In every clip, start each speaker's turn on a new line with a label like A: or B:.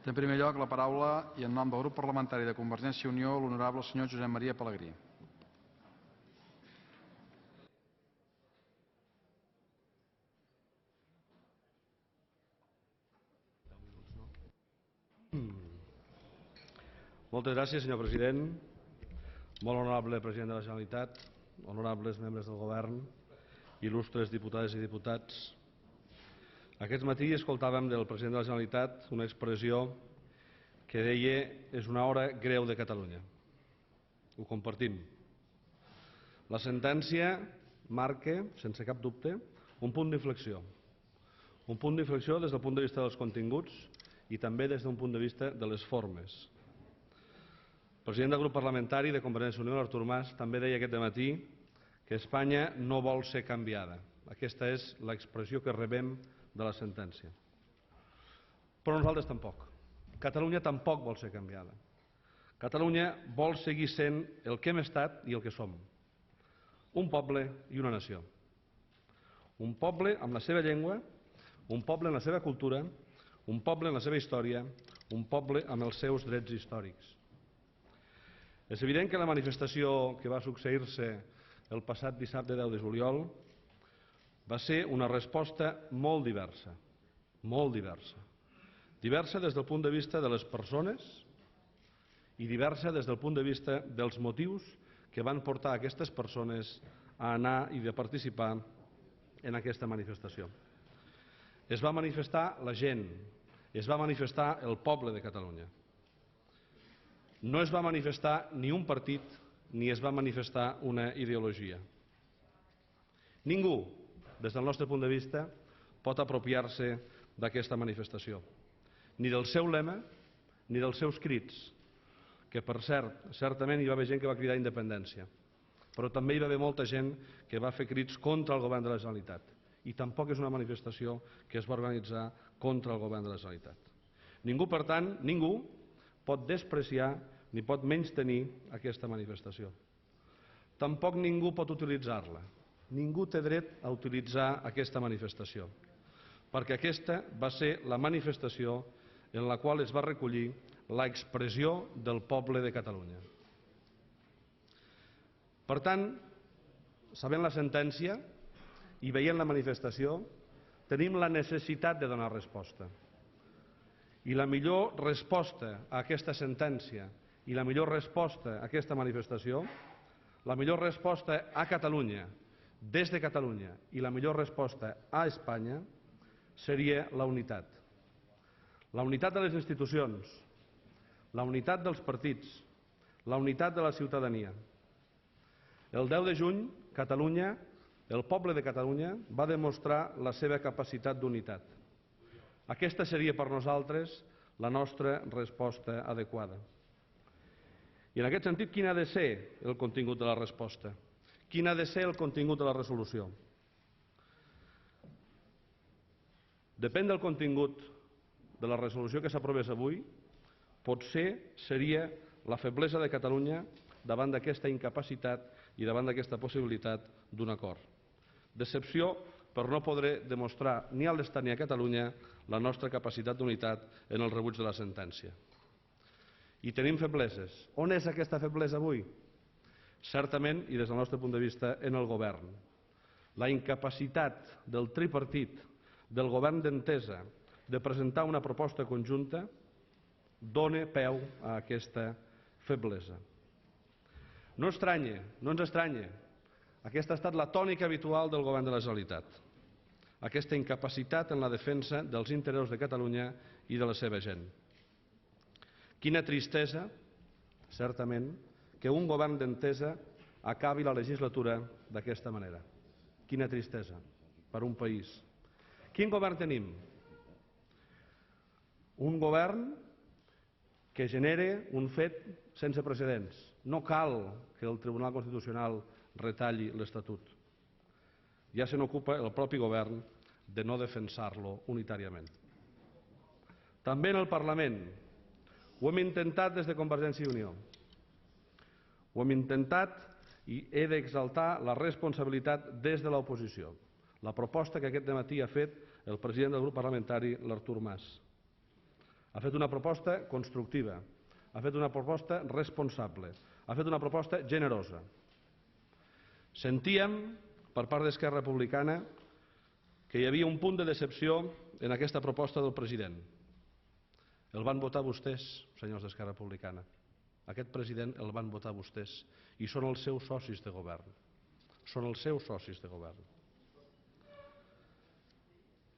A: Té en primer lloc la paraula i en nom del grup parlamentari de Convergència i Unió l'honorable senyor Josep Maria Pelegrí.
B: Moltes gràcies, senyor president. Molt honorable president de la Generalitat, honorables membres del govern, il·lustres diputades i diputats. Aquest matí escoltàvem del president de la Generalitat una expressió que deia «és una hora greu de Catalunya». Ho compartim. La sentència marca, sense cap dubte, un punt d'inflexió. Un punt d'inflexió des del punt de vista dels continguts i també des d'un punt de vista de les formes. El president del grup parlamentari de Convergència i Unió, Artur Mas, també deia aquest dematí que Espanya no vol ser canviada. Aquesta és l'expressió que rebem de la sentència. Però nosaltres tampoc. Catalunya tampoc vol ser canviada. Catalunya vol seguir sent el que hem estat i el que som. Un poble i una nació. Un poble amb la seva llengua, un poble amb la seva cultura, un poble amb la seva història, un poble amb els seus drets històrics. És evident que la manifestació que va succeir-se el passat dissabte 10 de juliol va ser una resposta molt diversa, molt diversa. Diversa des del punt de vista de les persones i diversa des del punt de vista dels motius que van portar aquestes persones a anar i a participar en aquesta manifestació. Es va manifestar la gent, es va manifestar el poble de Catalunya. No es va manifestar ni un partit ni es va manifestar una ideologia. Ningú, des del nostre punt de vista, pot apropiar-se d'aquesta manifestació, ni del seu lema ni dels seus crits, que per cert, certament hi va haver gent que va cridar independència, però també hi va haver molta gent que va fer crits contra el govern de la Generalitat, i tampoc és una manifestació que es va organitzar contra el govern de la Generalitat. Ningú, per tant, ningú pot despreciar ni pot menystenir aquesta manifestació. Tampoc ningú pot utilitzar-la. Ningú té dret a utilitzar aquesta manifestació, perquè aquesta va ser la manifestació en la qual es va recollir l'expressió del poble de Catalunya. Per tant, sabent la sentència i veient la manifestació, tenim la necessitat de donar resposta. I la millor resposta a aquesta sentència i la millor resposta a aquesta manifestació, la millor resposta a Catalunya, des de Catalunya, i la millor resposta a Espanya seria la unitat. La unitat de les institucions, la unitat dels partits, la unitat de la ciutadania. El 10 de juny, Catalunya, el poble de Catalunya, va demostrar la seva capacitat d'unitat. Aquesta seria per nosaltres la nostra resposta adequada. I en aquest sentit, quin ha de ser el contingut de la resposta? Quin ha de ser el contingut de la resolució? Depèn del contingut de la resolució que s'aprovés avui, potser seria la feblesa de Catalunya davant d'aquesta incapacitat i davant d'aquesta possibilitat d'un acord. Decepció per no poder demostrar ni a l'Estat ni a Catalunya la nostra capacitat d'unitat en el rebuig de la sentència. I tenim febleses. On és aquesta feblesa avui? Certament, i des del nostre punt de vista, en el govern. La incapacitat del tripartit, del govern d'entesa, de presentar una proposta conjunta, dona peu a aquesta feblesa. No estranya, no ens estranya. Aquesta ha estat la tònica habitual del govern de la Generalitat. Aquesta incapacitat en la defensa dels interessos de Catalunya i de la seva gent. Quina tristesa, certament, que un govern d'entesa acabi la legislatura d'aquesta manera. Quina tristesa per un país. Quin govern tenim? Un govern que genera un fet sense precedents. No cal que el Tribunal Constitucional retalli l'Estatut. Ja se n'ocupa el propi govern de no defensar-lo unitàriament. També en el Parlament. Ho hem intentat des de Convergència i Unió. Ho hem intentat i he d'exaltar la responsabilitat des de l'oposició. La proposta que aquest dematí ha fet el president del grup parlamentari, l'Artur Mas. Ha fet una proposta constructiva, ha fet una proposta responsable, ha fet una proposta generosa. Sentíem, per part d'Esquerra Republicana, que hi havia un punt de decepció en aquesta proposta del president. El van votar vostès, senyors d'Esquerra Republicana. Aquest president el van votar vostès i són els seus socis de govern. Són els seus socis de govern.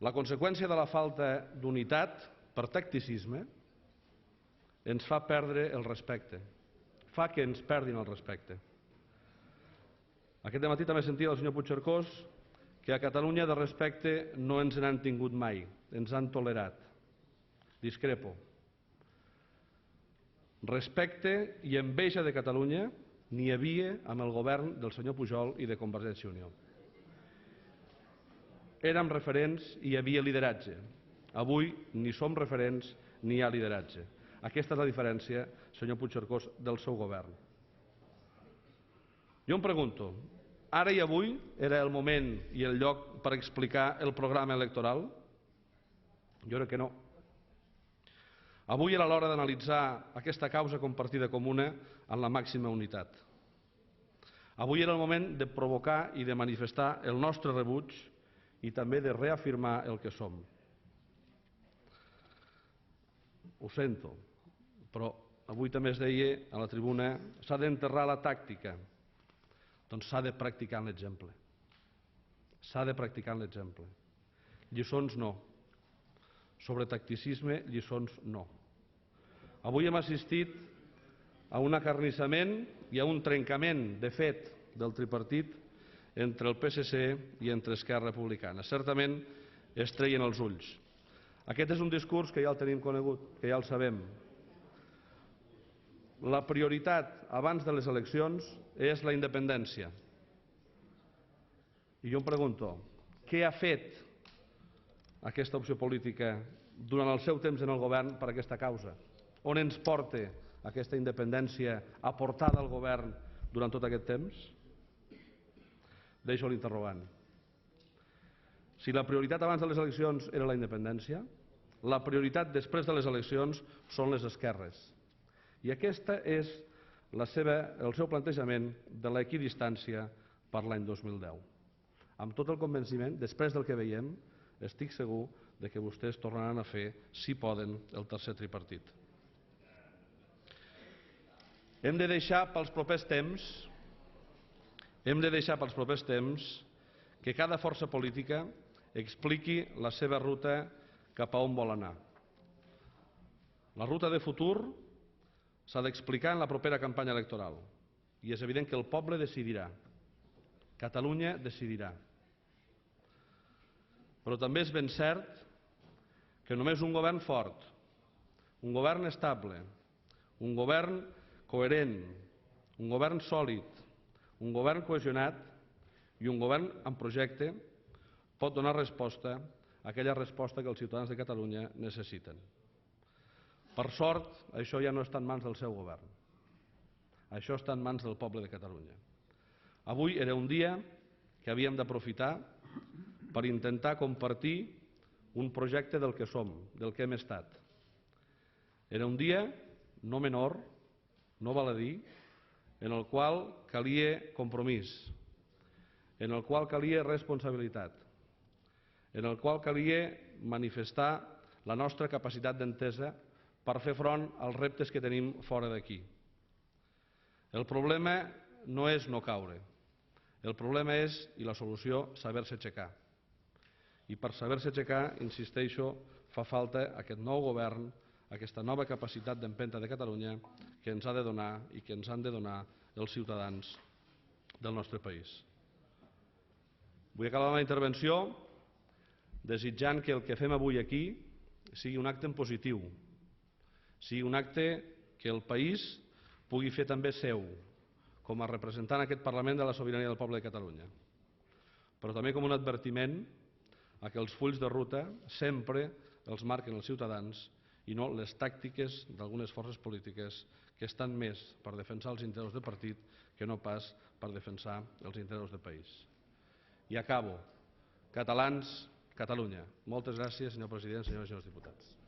B: La conseqüència de la falta d'unitat per tacticisme ens fa perdre el respecte, fa que ens perdin el respecte. Aquest dematí també sentia el senyor Puigcercós que a Catalunya de respecte no ens n'han tingut mai, ens han tolerat. Discrepo. Respecte i enveja de Catalunya n'hi havia amb el govern del senyor Pujol i de Convergència i Unió. Érem referents i hi havia lideratge. Avui ni som referents ni hi ha lideratge. Aquesta és la diferència, senyor Puigcercós, del seu govern. Jo em pregunto, ara i avui era el moment i el lloc per explicar el programa electoral? Jo crec que no. Avui era l'hora d'analitzar aquesta causa compartida comuna en la màxima unitat. Avui era el moment de provocar i de manifestar el nostre rebuig i també de reafirmar el que som. Ho sento, però avui també es deia a la tribuna s'ha d'enterrar la tàctica. Doncs s'ha de practicar en l'exemple. S'ha de practicar en l'exemple. Lliçons no. Sobre tacticisme, lliçons no. Avui hem assistit a un acarnissament i a un trencament, de fet, del tripartit entre el PSC i entre Esquerra Republicana. Certament es treien els ulls. Aquest és un discurs que ja el tenim conegut, que ja el sabem. La prioritat abans de les eleccions és la independència. I jo em pregunto, què ha fet aquesta opció política durant el seu temps en el govern per aquesta causa? On ens porta aquesta independència aportada al govern durant tot aquest temps? Deixo l'interrogant. Si la prioritat abans de les eleccions era la independència, la prioritat després de les eleccions són les esquerres. I aquest és el seu plantejament de l'equidistància per l'any 2010. Amb tot el convenciment, després del que veiem, estic segur que vostès tornaran a fer, si poden, el tercer tripartit. Hem de deixar pels propers temps que cada força política expliqui la seva ruta cap a on vol anar. La ruta de futur s'ha d'explicar en la propera campanya electoral i és evident que el poble decidirà. Catalunya decidirà. Però també és ben cert que només un govern fort, un govern estable, un govern coherent, un govern sòlid, un govern cohesionat i un govern amb projecte pot donar resposta a aquella resposta que els ciutadans de Catalunya necessiten. Per sort, això ja no està en mans del seu govern. Això està en mans del poble de Catalunya. Avui era un dia que havíem d'aprofitar per intentar compartir un projecte del que som, del que hem estat. Era un dia no menor, no val a dir, en el qual calia compromís, en el qual calia responsabilitat, en el qual calia manifestar la nostra capacitat d'entesa per fer front als reptes que tenim fora d'aquí. El problema no és no caure, el problema és, i la solució, saber-se aixecar. I per saber-se aixecar, insisteixo, fa falta aquest nou govern, aquesta nova capacitat d'empenta de Catalunya que ens ha de donar i que ens han de donar els ciutadans del nostre país. Vull acabar la meva intervenció desitjant que el que fem avui aquí sigui un acte en positiu, sigui un acte que el país pugui fer també seu, com a representant en aquest Parlament de la sobirania del poble de Catalunya, però també com un advertiment a que els fulls de ruta sempre els marquen els ciutadans i no les tàctiques d'algunes forces polítiques que estan més per defensar els interessos de partit que no pas per defensar els interessos de país. I acabo. Catalans, Catalunya. Moltes gràcies, senyor president, senyores i senyors diputats.